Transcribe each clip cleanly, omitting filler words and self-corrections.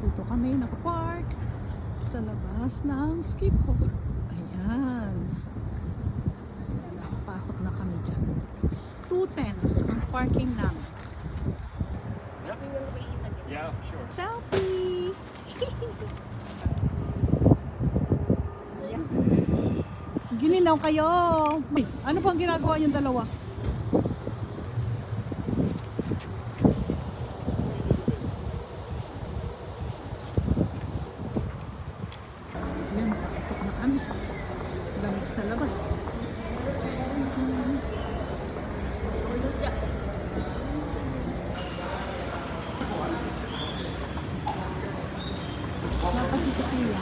Dito kami nakapark sa labas ng skip hole. Ayan. Nakapasok na kami dyan. 210 ang parking namin. Yeah, for sure. Selfie! Gininaw kayo! Ano pang ginagawa yung dalawa? Ayan, nakapasok na kami. Lamig sa labas. Kasi si Pia.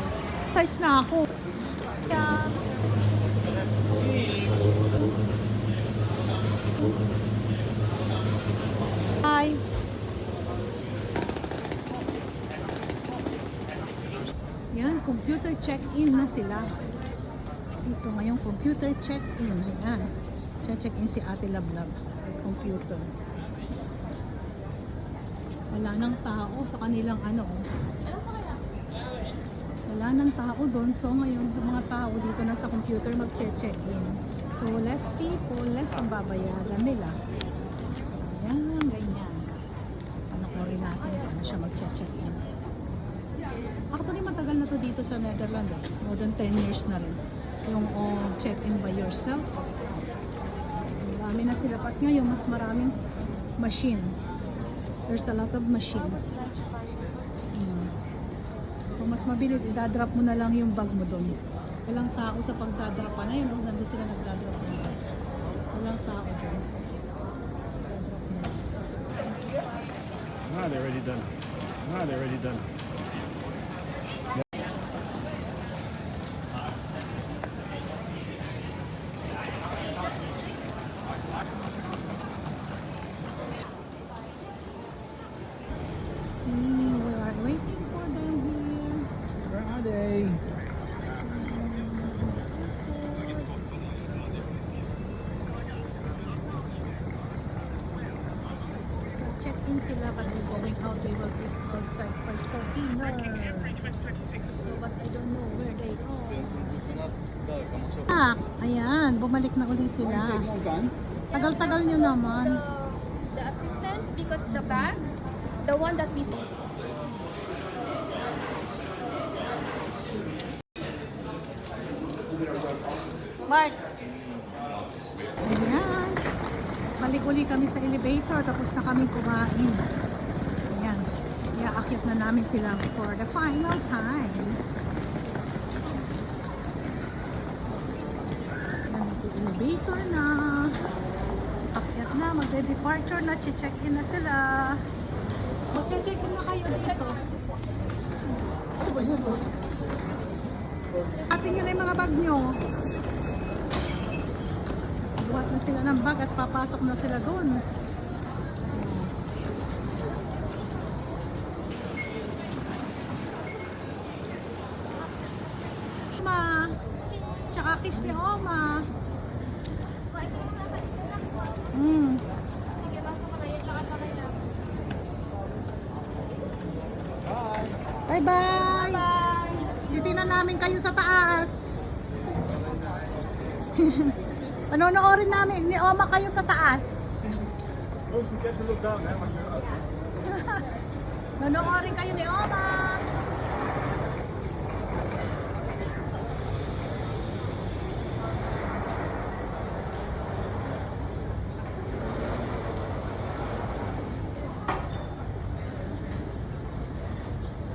Size na ako. Yan. Hi. Yan, computer check-in na sila. Dito ngayong computer check-in. Yan. Check-in si Ate Lablab. Computer. Wala nang tao sa kanilang ano. Wala nang tao doon. So ngayon, sa mga tao dito na sa computer mag-check-in. So less people, less ang babayaran nila. So yan, ganyan. Panoorin natin paano siya mag-check-in. Actually, matagal na to dito sa Netherlands. More than 10 years na rin. Yung check-in by yourself. Marami na sila. At ngayon, mas maraming machine. There's a lot of machine. So, mas mabilis. Idadrop mo na lang yung bag mo doon. Walang tao sa pagdadrop pa na yun. Nandun sila nagdadrop mo. Walang tao doon. Ah, they're already done. Ah, they're already done. We are waiting for them here. Where are they? Check-in sila but we're going out. We will be outside first for dinner. So but I don't know where they are. Ah, ayan, bumalik na uli sila. Tagal-tagal nyo naman. The assistants, because the bag, the one that we see. Mark! Ayan. Balik uli kami sa elevator tapos na kaming kumain. Ayan. Iaakit na namin sila for the final time. Ayan, elevator na. Akyat na, magde-departure na, check-in na sila. Mag-check-in na kayo dito. Ano ba yun? Atin nyo na yung mga bag nyo. Buhat na sila ng bag at papasok na sila doon. Oma. Tsaka kiss ni Oma. Bye-bye! Titignan namin kayo sa taas. Panonoorin namin ni Oma kayo sa taas. Don't forget to look down there when you're out. Panonoorin kayo ni Oma.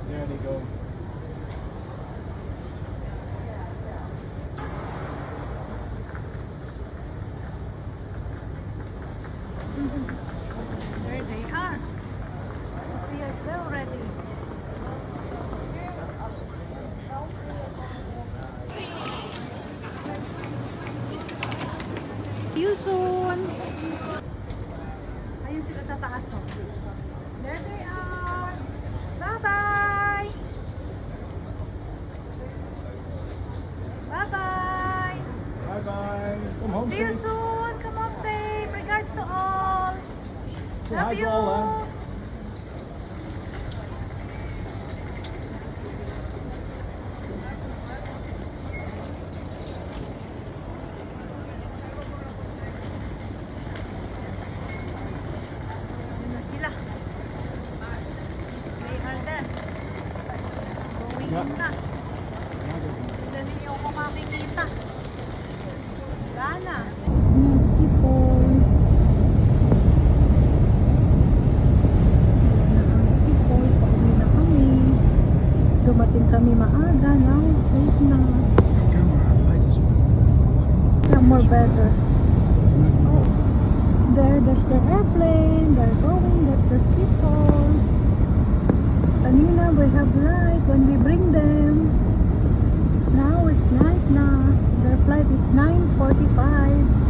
There they go. There they are. Sophia is there already. See you soon. Ayun sila sa taas. Oh. There they are. Bye-bye. Bye-bye. Bye-bye. Come home See you safe. soon. Come home safe. Regards to all. Say Love hi to you. all, Gutom na. Dali niyo ako makikita. Gana. Yes, keep on. Skip on. Pauwi na kami. Dumating kami maaga. Now, wait na. Camera, light is Yeah, more better. Oh, there's the airplane. They're going. That's the skip hole. Kanina, we have light when we bring them. Now it's night na. Their flight is 9:45.